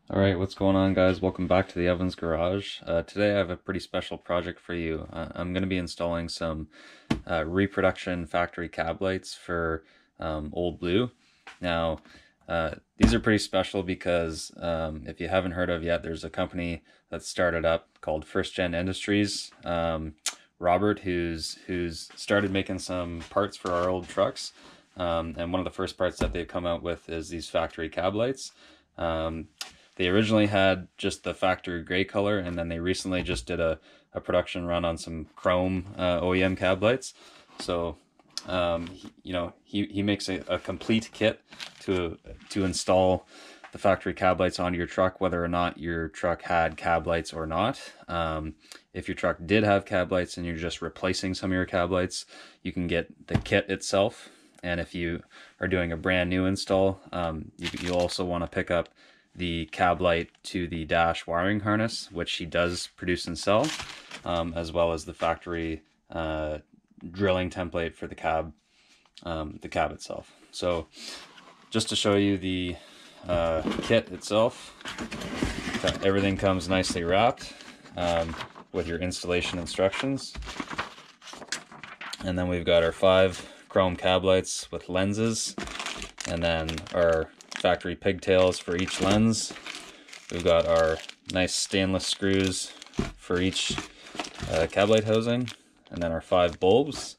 Alright, what's going on, guys? Welcome back to the Evans Garage. Today I have a pretty special project for you. I'm going to be installing some reproduction factory cab lights for Old Blue. Now, these are pretty special because if you haven't heard of yet, there's a company that started up called First Gen Industries. Robert, who's started making some parts for our old trucks. And one of the first parts that they've come out with is these factory cab lights. They originally had just the factory gray color, and then they recently just did a production run on some chrome OEM cab lights. So, he makes a complete kit to install the factory cab lights onto your truck, whether or not your truck had cab lights or not. If your truck did have cab lights and you're just replacing some of your cab lights, you can get the kit itself. And if you are doing a brand new install, you also want to pick up the cab light to the dash wiring harness, which he does produce and sell, as well as the factory drilling template for the cab itself. So just to show you the kit itself, everything comes nicely wrapped with your installation instructions. And then we've got our 5 chrome cab lights with lenses, and then our factory pigtails for each lens. We've got our nice stainless screws for each cab light housing, and then our 5 bulbs,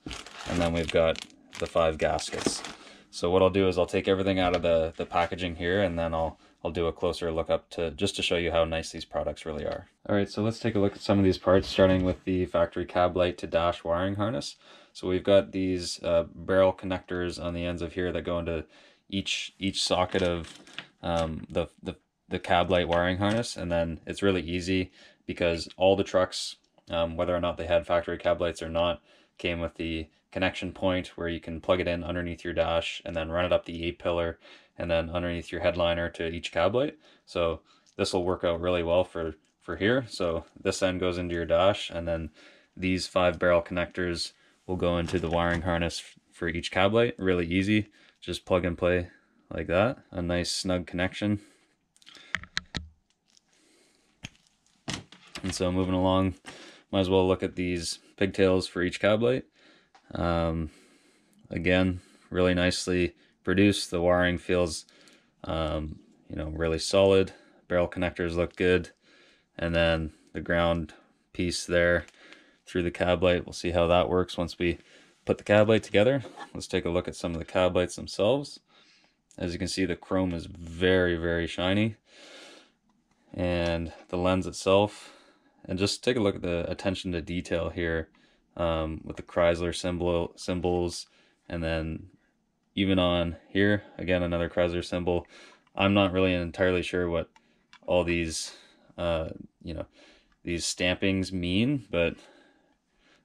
and then we've got the 5 gaskets. So what I'll do is I'll take everything out of the packaging here, and then I'll do a closer look up just to show you how nice these products really are. Alright, so let's take a look at some of these parts, starting with the factory cab light to dash wiring harness. So we've got these barrel connectors on the ends of here that go into each socket of the cab light wiring harness, and then it's really easy because all the trucks, whether or not they had factory cab lights or not, came with the connection point where you can plug it in underneath your dash and then run it up the A-pillar and then underneath your headliner to each cab light. So this will work out really well for here. So this end goes into your dash, and then these 5 barrel connectors will go into the wiring harness for each cab light. Really easy, just plug and play like that. A nice snug connection. And so moving along, might as well look at these pigtails for each cab light. Again, really nicely produced. The wiring feels really solid. Barrel connectors look good, and then the ground piece there through the cab light, we'll see how that works once we put the cab light together. Let's take a look at some of the cab lights themselves. As you can see, the chrome is very, very shiny, and the lens itself, and just take a look at the attention to detail here with the Chrysler symbols, and then even on here, again, another Chrysler symbol. I'm not really entirely sure what all these, these stampings mean, but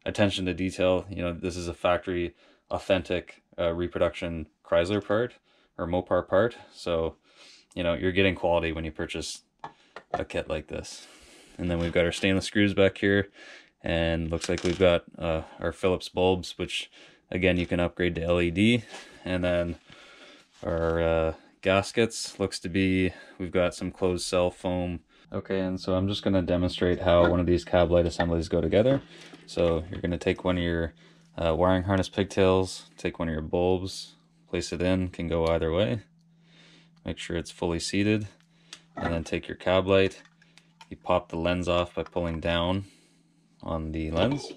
attention to detail, this is a factory authentic reproduction Chrysler part or Mopar part. So, you're getting quality when you purchase a kit like this. And then we've got our stainless screws back here, and looks like we've got our Phillips bulbs, which again you can upgrade to LED. And then our gaskets looks to be, we've got some closed cell foam. Okay, and so I'm just going to demonstrate how one of these cab light assemblies go together. So you're going to take one of your wiring harness pigtails, take one of your bulbs, place it in, can go either way. Make sure it's fully seated, and then take your cab light. You pop the lens off by pulling down on the lens,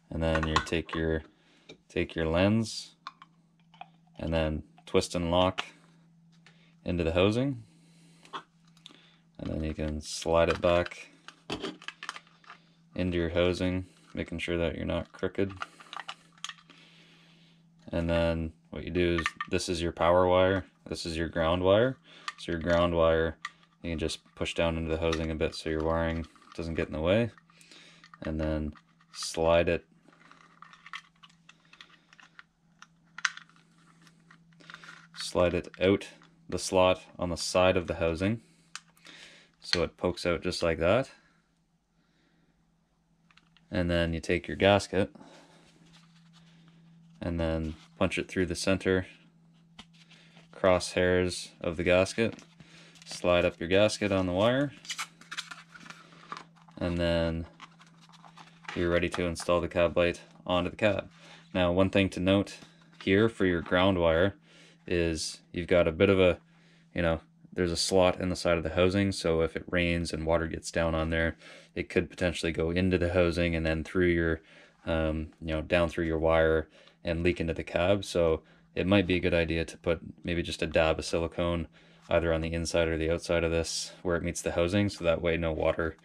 and then you take your lens and then twist and lock into the housing, and then you can slide it back into your housing, making sure that you're not crooked. And then what you do is, this is your power wire, this is your ground wire. So your ground wire, you can just push down into the housing a bit so your wiring doesn't get in the way, and then slide it out the slot on the side of the housing so it pokes out just like that. And then you take your gasket and then punch it through the center crosshairs of the gasket slide up your gasket on the wire, and then you're ready to install the cab light onto the cab. Now, one thing to note here for your ground wire is you've got a bit of a, there's a slot in the side of the housing, so if it rains and water gets down on there, it could potentially go into the housing and then through your, down through your wire and leak into the cab. So it might be a good idea to put maybe just a dab of silicone either on the inside or the outside of this where it meets the housing, so that way no water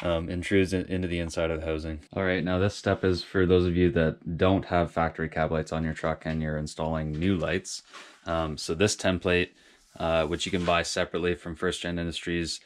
intrudes into the inside of the housing. All right, now this step is for those of you that don't have factory cab lights on your truck and you're installing new lights. So this template, which you can buy separately from First Gen Industries,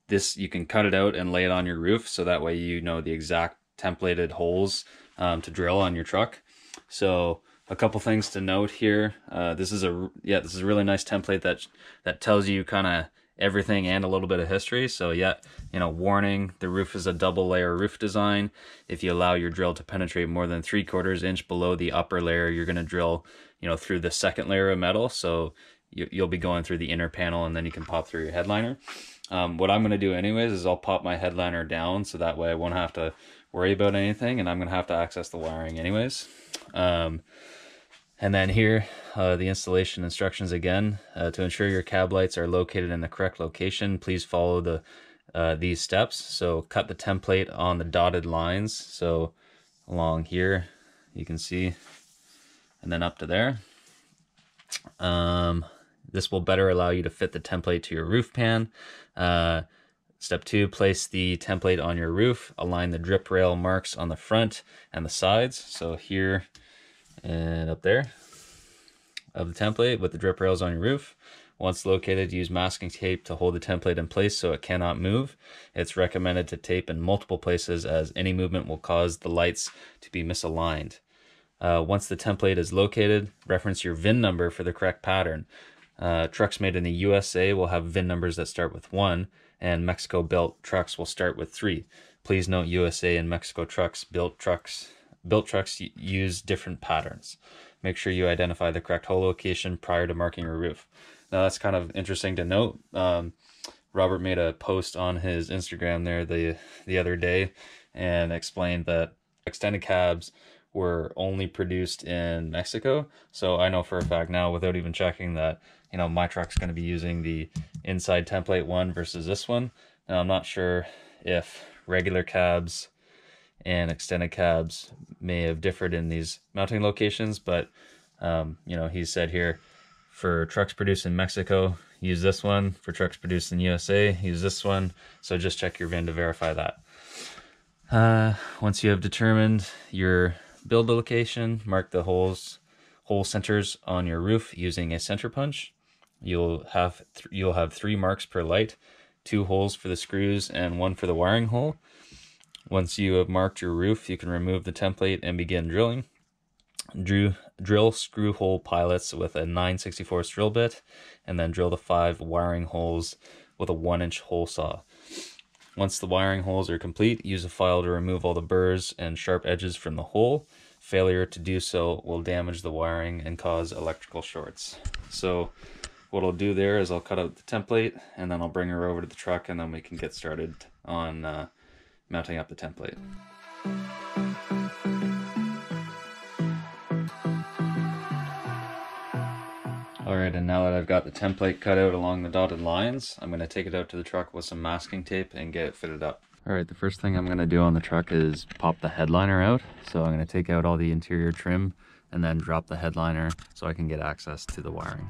this you can cut it out and lay it on your roof, so that way you know the exact templated holes to drill on your truck. So a couple things to note here. This is a really nice template that tells you kind of everything and a little bit of history. So yeah, warning, the roof is a double layer roof design. If you allow your drill to penetrate more than 3/4 inch below the upper layer, you're going to drill, through the second layer of metal. So you'll be going through the inner panel, and then you can pop through your headliner. What I'm going to do anyways is I'll pop my headliner down, so that way I won't have to worry about anything, and I'm going to have to access the wiring anyways. And then here, the installation instructions again. To ensure your cab lights are located in the correct location, please follow these steps. So cut the template on the dotted lines. So along here, you can see, and then up to there. This will better allow you to fit the template to your roof pan. Step 2, place the template on your roof. Align the drip rail marks on the front and the sides. So here and up there of the template with the drip rails on your roof. Once located, use masking tape to hold the template in place so it cannot move. It's recommended to tape in multiple places, as any movement will cause the lights to be misaligned. Once the template is located, reference your VIN number for the correct pattern. Trucks made in the USA will have VIN numbers that start with 1, and Mexico-built trucks will start with 3. Please note USA and Mexico built trucks use different patterns. Make sure you identify the correct hole location prior to marking your roof. Now that's kind of interesting to note. Robert made a post on his Instagram there the other day and explained that extended cabs were only produced in Mexico. So I know for a fact now, without even checking, that my truck's going to be using the inside template one versus this one. Now I'm not sure if regular cabs and extended cabs may have differed in these mounting locations, but he said here, for trucks produced in Mexico, use this one. For trucks produced in USA, use this one. So just check your VIN to verify that. Once you have determined your build location, mark the hole centers on your roof using a center punch. You'll have 3 marks per light, 2 holes for the screws and 1 for the wiring hole. Once you have marked your roof, you can remove the template and begin drilling. Drill screw hole pilots with a 9/64 drill bit, and then drill the 5 wiring holes with a 1-inch hole saw. Once the wiring holes are complete, use a file to remove all the burrs and sharp edges from the hole. Failure to do so will damage the wiring and cause electrical shorts. So what I'll do there is I'll cut out the template, and then I'll bring her over to the truck, and then we can get started on mounting up the template. Alright, and now that I've got the template cut out along the dotted lines, I'm going to take it out to the truck with some masking tape and get it fitted up. Alright, the first thing I'm going to do on the truck is pop the headliner out. So I'm going to take out all the interior trim and then drop the headliner so I can get access to the wiring.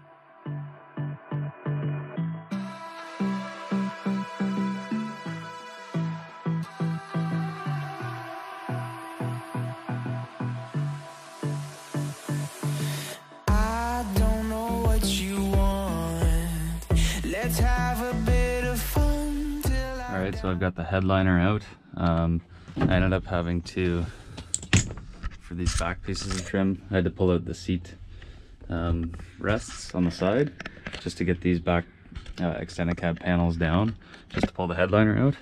Alright, so I've got the headliner out. I ended up having to, for these back pieces of trim, I had to pull out the seat rests on the side just to get these back extended cab panels down, just to pull the headliner out.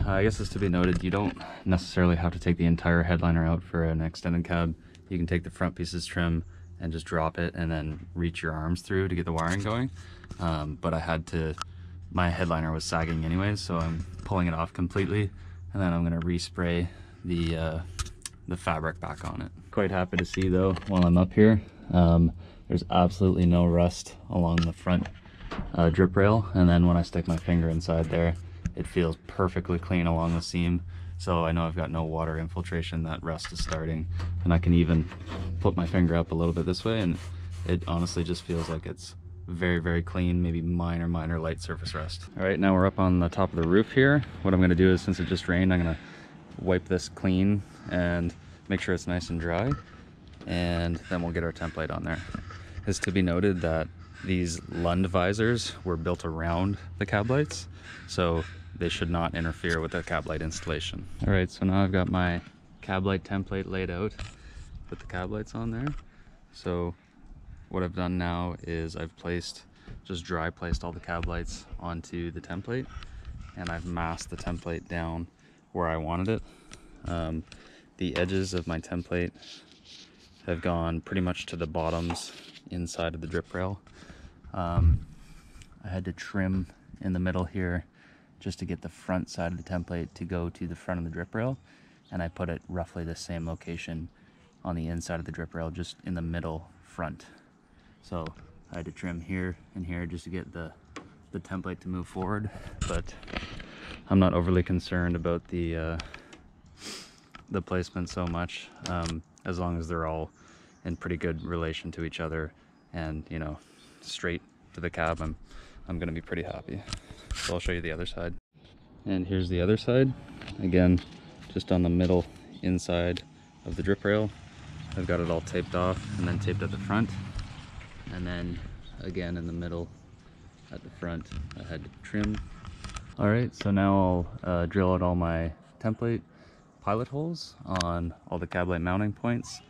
I guess it's to be noted, you don't necessarily have to take the entire headliner out for an extended cab. You can take the front pieces trim and just drop it and then reach your arms through to get the wiring going. But I had to, my headliner was sagging anyways, so I'm pulling it off completely, and then I'm gonna respray the fabric back on it. Quite happy to see though, while I'm up here, there's absolutely no rust along the front drip rail, and then when I stick my finger inside there, it feels perfectly clean along the seam. So I know I've got no water infiltration, that rust is starting, and I can even put my finger up a little bit this way, and it honestly just feels like it's very, very clean, maybe minor light surface rust. All right, now we're up on the top of the roof here. What I'm gonna do is, since it just rained, I'm gonna wipe this clean and make sure it's nice and dry, and then we'll get our template on there. It's to be noted that these Lund visors were built around the cab lights, so they should not interfere with the cab light installation. All right, so now I've got my cab light template laid out, put the cab lights on there. So what I've done now is I've just dry placed all the cab lights onto the template, and I've masked the template down where I wanted it. The edges of my template have gone pretty much to the bottoms inside of the drip rail. I had to trim in the middle here just to get the front side of the template to go to the front of the drip rail, and I put it roughly the same location on the inside of the drip rail, just in the middle front. So I had to trim here and here just to get the template to move forward, but I'm not overly concerned about the placement so much, as long as they're all in pretty good relation to each other and, you know, straight to the cab. I'm gonna be pretty happy. So I'll show you the other side. And here's the other side. Again, just on the middle inside of the drip rail. I've got it all taped off and then taped at the front. And then again in the middle at the front, I had to trim. All right, so now I'll drill out all my template pilot holes on all the cab light mounting points,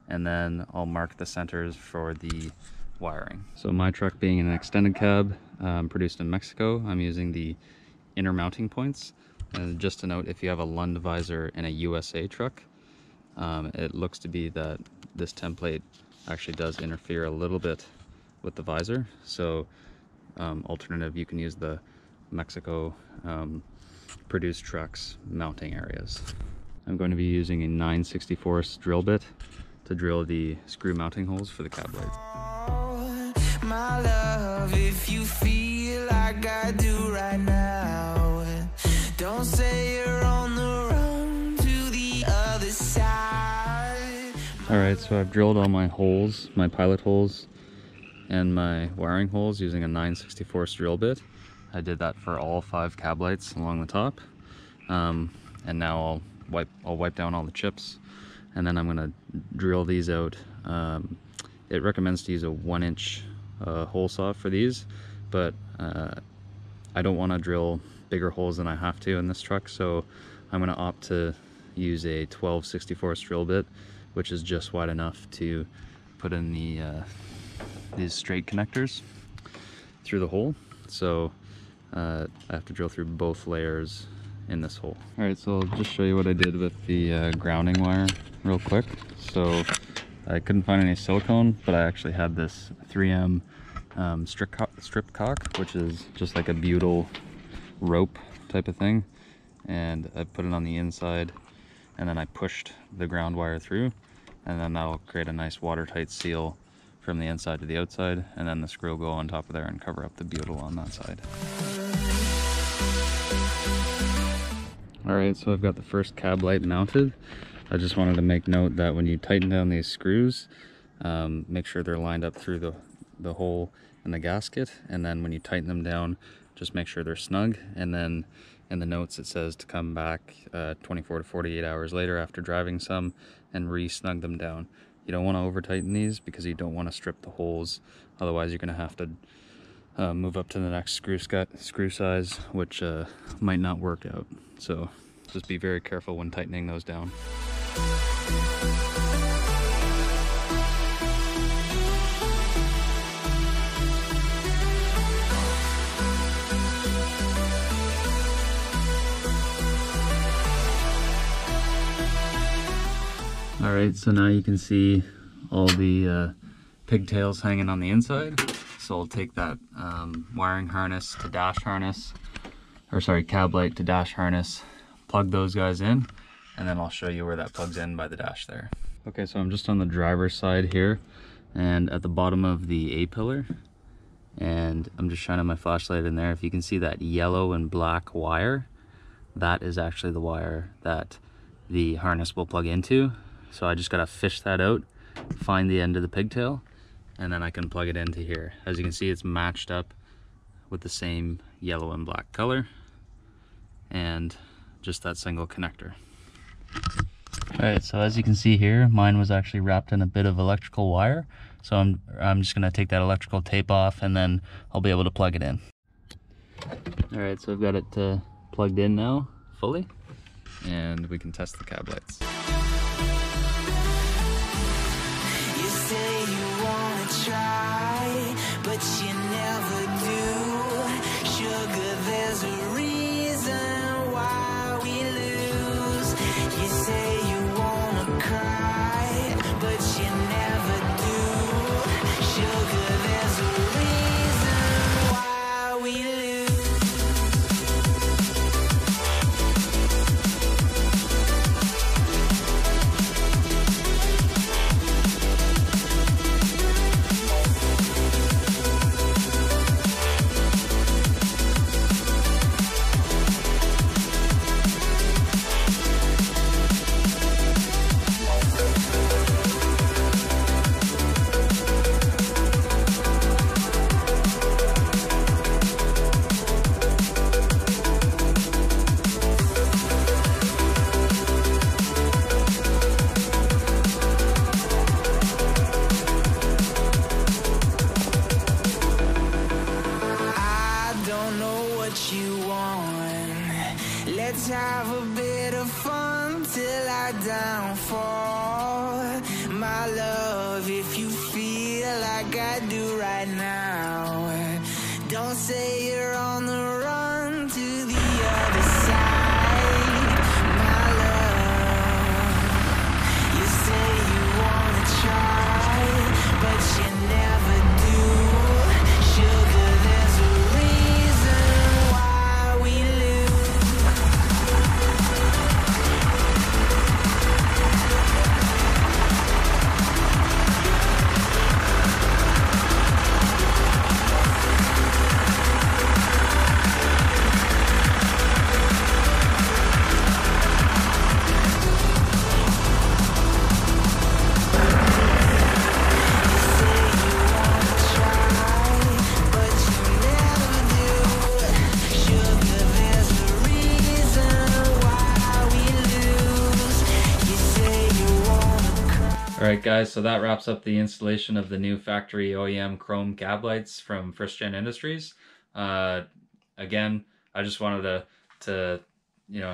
and then I'll mark the centers for the wiring. So my truck being an extended cab produced in Mexico, I'm using the inner mounting points. And just to note, if you have a Lund visor in a USA truck, it looks to be that this template actually does interfere a little bit with the visor. So alternative, you can use the Mexico produced trucks mounting areas. I'm going to be using a 9/64 drill bit to drill the screw mounting holes for the cab lights. My love, if you feel like I do right now, don't say you're on the run to the other side. Alright, so I've drilled all my holes, my pilot holes and my wiring holes using a 9/64 drill bit. I did that for all 5 cab lights along the top. And now I'll wipe down all the chips, and then I'm going to drill these out. It recommends to use a 1-inch hole saw for these, but I don't want to drill bigger holes than I have to in this truck, so I'm going to opt to use a 12/64 drill bit, which is just wide enough to put in these straight connectors through the hole. So I have to drill through both layers in this hole. Alright, so I'll just show you what I did with the grounding wire real quick. So I couldn't find any silicone, but I actually had this 3M strip cock, which is just like a butyl rope type of thing, and I put it on the inside, and then I pushed the ground wire through, and then that'll create a nice watertight seal from the inside to the outside, and then the screw will go on top of there and cover up the butyl on that side. Alright, so I've got the first cab light mounted. I just wanted to make note that when you tighten down these screws, make sure they're lined up through the hole in the gasket, and then when you tighten them down, just make sure they're snug. And then in the notes it says to come back 24 to 48 hours later after driving some and re-snug them down. You don't want to over tighten these because you don't want to strip the holes, otherwise you're going to have to move up to the next screw size, which might not work out. So just be very careful when tightening those down. Alright, so now you can see all the pigtails hanging on the inside. So I'll take that wiring harness to dash harness, or sorry, cab light to dash harness, plug those guys in, and then I'll show you where that plugs in by the dash there. Okay, so I'm just on the driver's side here and at the bottom of the A-pillar, and I'm just shining my flashlight in there. If you can see that yellow and black wire, that is actually the wire that the harness will plug into. So I just gotta fish that out, find the end of the pigtail, and then I can plug it into here. As you can see, it's matched up with the same yellow and black color and just that single connector. Alright, so as you can see here, mine was actually wrapped in a bit of electrical wire. So I'm just gonna take that electrical tape off and then I'll be able to plug it in. Alright, so I've got it plugged in now, fully. And we can test the cab lights. You say you wanna try, but you never do. Sugar, there's a reason why we lose. You say you wanna cry, but you never do. Sugar, there's a reason why we lose. Let's have a bit of fun till I downfall. My love, if you feel like I do right now, don't say you're on the run to the other side. My love, you say you wanna try, but you never do. Sugar, there's a reason why we lose. Alright guys, so that wraps up the installation of the new factory OEM chrome cab lights from First Gen Industries. Again, I just wanted to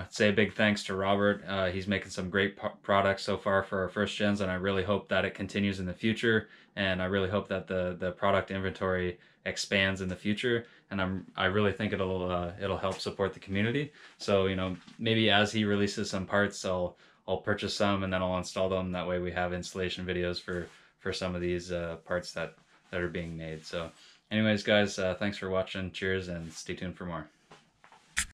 say a big thanks to Robert. He's making some great products so far for our first gens, and I really hope that it continues in the future, and I really hope that the product inventory expands in the future, and I really think it'll help support the community. So maybe as he releases some parts, I'll purchase some and then I'll install them. That way we have installation videos for some of these parts that are being made. So anyways guys, thanks for watching, cheers, and stay tuned for more.